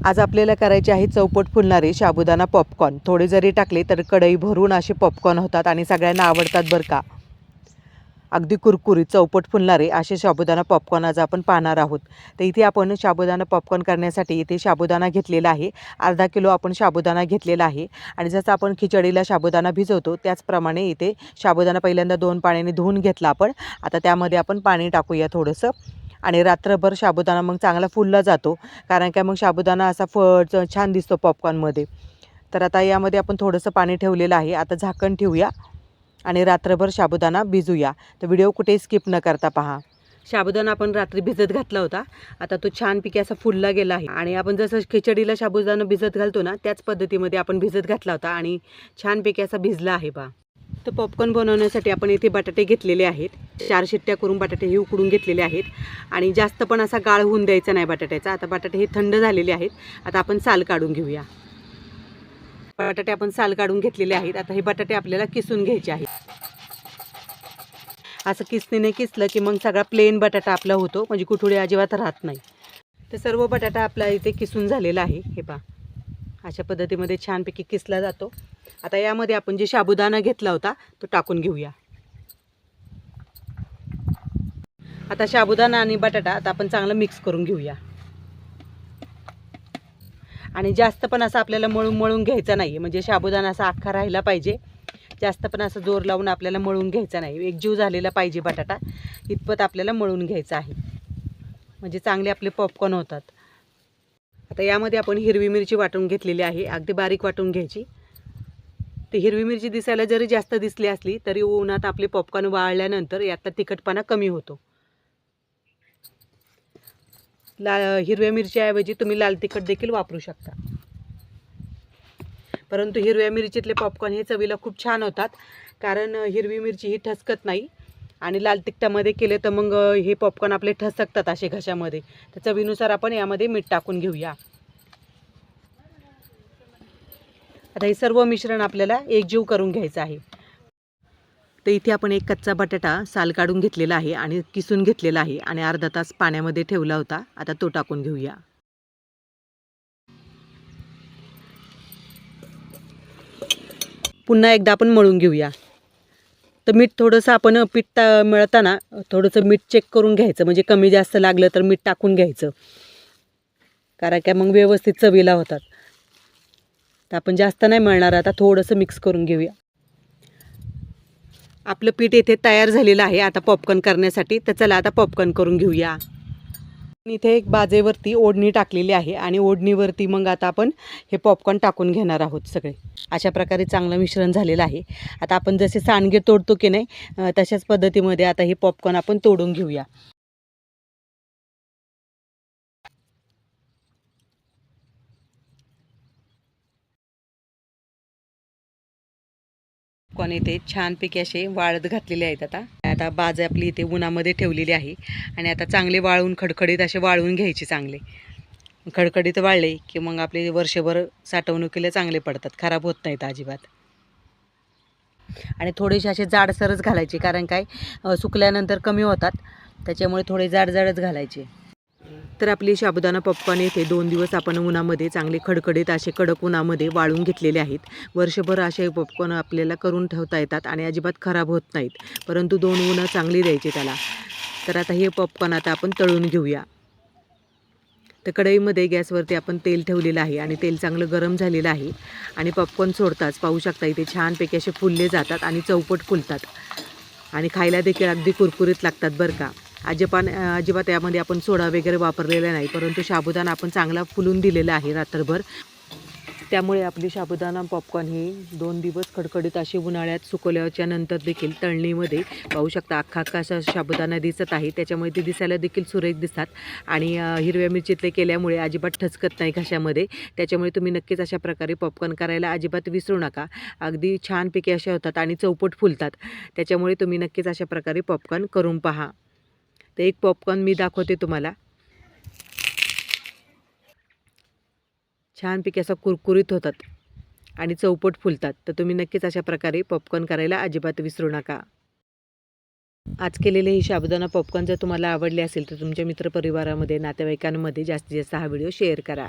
आज आपल्याला करायचे आहे चौपट फुलणारे साबुदाणा पॉपकॉर्न। थोडे जरी टाकले तर कढई भरून असे पॉपकॉर्न होतात आणि सगळ्यांना आवडतात बरं का। अगदी कुरकुरीत चौपट फुलणारे असे साबुदाणा पॉपकॉर्न आज आपण पाहणार आहोत। तर इथे आपण साबुदाणा पॉपकॉर्न करण्यासाठी इथे साबुदाणा घेतलेला आहे। अर्धा किलो आपण साबुदाणा घेतलेला आहे आणि जसं आपण खिचडीला साबुदाणा भिजवतो त्याचप्रमाणे इथे साबुदाणा पहिल्यांदा 2 पाण्याने धुवून घेतला आपण। आता त्यामध्ये आपण पाणी टाकूया थोडंसं आणि रात्रभर साबुदाणा मग चांगला फुलला जातो, कारण काय मग साबुदाणा असा छान दिसतो पॉपकॉर्नमध्ये। तर आता यामध्ये आपण थोडंसं पाणी ठेवलेलं आहे। आता झाकण ठेवूया आणि रात्रभर साबुदाणा भिजूया। तर व्हिडिओ कुठे स्किप न करता पहा। साबुदाणा आपण रात्री भिजत घातला होता, आता तो छानपैकी असा फुलला गेला आहे आणि आपण जसं खिचडीला साबुदाणा भिजत घालतो ना त्याच पद्धतीमध्ये आपण भिजत घातला होता आणि छानपैकी असा भिजला आहे पहा। तर पॉपकॉर्न बनवण्यासाठी आपण इथे बटाटे घेतलेले आहेत। 4 शिट्ट्या करून बटाटे हे उकडून घेतलेले आहेत आणि जास्त पण असा गाळ होऊन द्यायचा नाही बटाट्याचा। आता बटाटे हे थंड झालेले आहेत, आता आपण साल काढून घेऊया। बटाटे आपण साल काढून घेतलेले आहेत। आता हे बटाटे आपल्याला किसून घ्यायचे आहेत। असं किसणीने किसलं की मग सगळा प्लेन बटाटा आपला होतो, म्हणजे कुठुळे अजिबात राहत नाही। तर सर्व बटाटा आपला इथे किसून झालेला आहे, हे पहा अशा पद्धतीमध्ये छानपैकी किसला जातो। आता यामध्ये आपण जे साबुदाणा घेतला होता तो टाकून घेऊया। आता साबुदाणा आणि बटाटा आता आपण चांगलं मिक्स करून घेऊया आणि जास्त पण असं आपल्याला मळून घ्यायचा नाही, म्हणजे साबुदाणा असा अख्खा राहिला पाहिजे। जास्त पण असं जोर लावून आपल्याला मळून घ्यायचा नाही, एकजीव झालेला पाहिजे बटाटा इतपत आपल्याला मळून घ्यायचा आहे, म्हणजे चांगले आपले पॉपकॉर्न होतात। आता यामध्ये आपण हिरवी मिरची वाटून घेतलेली आहे, अगदी बारीक वाटून घ्यायची। तर हिरवी मिरची दिसायला जरी जास्त दिसली असली तरी उन्हात आपले पॉपकॉर्न वाळल्यानंतर यातला तिखटपणा कमी होतो। हिरव्या मिरच्याऐवजी तुम्ही लाल तिखट देखील वापरू शकता, परंतु हिरव्या मिरचीतले पॉपकॉर्न हे चवीला खूप छान होतात, कारण हिरवी मिरची ही ठसकत नाही आणि लाल तिखटामध्ये केले तर मग हे पॉपकॉर्न आपले ठसकतात असे घशामध्ये। तर चवीनुसार आपण यामध्ये मीठ टाकून घेऊया। आता हे सर्व मिश्रण आपल्याला एकजीव करून घ्यायचं आहे। तर इथे आपण एक कच्चा बटाटा साल काढून घेतलेला आहे आणि किसून घेतलेला आहे आणि अर्धा तास पाण्यामध्ये ठेवला होता। आता तो टाकून घेऊया। पुन्हा एकदा आपण मळून घेऊया। तर मीठ थोडंसं आपण पीठ मळताना थोडंसं मीठ चेक करून घ्यायचं, म्हणजे कमी जास्त लागलं तर मीठ टाकून घ्यायचं, कारण काय मग व्यवस्थित चवीला होतात। तर आपण जास्त नाही मळणार, आता थोडंसं मिक्स करून घेऊया। आपलं पीठ इथे तयार झालेलं आहे आता पॉपकॉर्न करण्यासाठी। तर चला आता पॉपकॉर्न करून घेऊया। इथे एक बाजेवरती ओढणी टाकलेली आहे आणि ओढणीवरती मग आता आपण हे पॉपकॉर्न टाकून घेणार आहोत सगळे। अशा प्रकारे चांगलं मिश्रण झालेलं आहे। आता आपण जसे सांडगे तोडतो की नाही तशाच पद्धतीमध्ये आता हे पॉपकॉर्न आपण तोडून घेऊया। पॉपकॉर्न इथे छानपैकी असे वाळत घातलेले आहेत। आता बाज आपली इथे उन्हामध्ये ठेवलेली आहे आणि आता चांगले वाळून खडखडीत असे वाळवून घ्यायचे। चांगले खडखडीत वाळले की मग आपले वर्षभर साठवणुकीला चांगले पडतात, खराब होत नाहीत अजिबात। आणि थोडेसे असे जाडसरच घालायचे, कारण काय सुकल्यानंतर कमी होतात, त्याच्यामुळे थोडे जाडच घालायचे। तर आपली साबुदाणा पॉपकॉर्न येथे 2 दिवस आपण उन्हामध्ये चांगले खडखडीत असे कडक उन्हामध्ये वाळून घेतलेले आहेत। वर्षभर असे पॉपकॉर्न आपल्याला करून ठेवता येतात आणि अजिबात खराब होत नाहीत, परंतु 2 उन्हं चांगली द्यायची त्याला। तर आता हे पॉपकॉर्न आता आपण तळून घेऊया। तर कढईमध्ये गॅसवरती आपण तेल ठेवलेलं आहे आणि तेल चांगलं गरम झालेलं आहे आणि पॉपकॉर्न सोडताच पाहू शकता इथे छानपैकी असे फुलले जातात आणि चौपट फुलतात आणि खायला देखील अगदी कुरकुरीत लागतात बरं का। अजिबात यामध्ये आपण सोडा वगैरे वापरलेला नाही, परंतु साबुदाणा आपण चांगला फुलून दिलेला आहे रात्रभर, त्यामुळे आपली साबुदाणा पॉपकॉर्न हे 2 दिवस खडखडीत असे उन्हाळ्यात सुकवल्याच्या नंतर देखील तळणीमध्ये पाहू शकता अख्खा असा साबुदाणा दिसत आहे। त्याच्यामुळे ते दिसायला देखील सुरेख दिसतात आणि हिरव्या मिरचीतले केल्यामुळे अजिबात ठसकत नाही घशामध्ये। त्याच्यामुळे तुम्ही नक्कीच अशा प्रकारे पॉपकॉर्न करायला अजिबात विसरू नका, अगदी छानपैकी असे होतात आणि चौपट फुलतात। त्याच्यामुळे तुम्ही नक्कीच अशा प्रकारे पॉपकॉर्न करून पहा। तर एक पॉपकॉर्न मी दाखवते तुम्हाला, छानपैकी असा कुरकुरीत होतात आणि चौपट फुलतात। तर तुम्ही नक्कीच अशा प्रकारे पॉपकॉर्न करायला अजिबात विसरू नका। आज केलेले हे साबुदाणा पॉपकॉर्न जर तुम्हाला आवडले असेल तर तुमच्या मित्रपरिवारामध्ये नातेवाईकांमध्ये जास्तीत जास्त हा व्हिडिओ शेअर करा।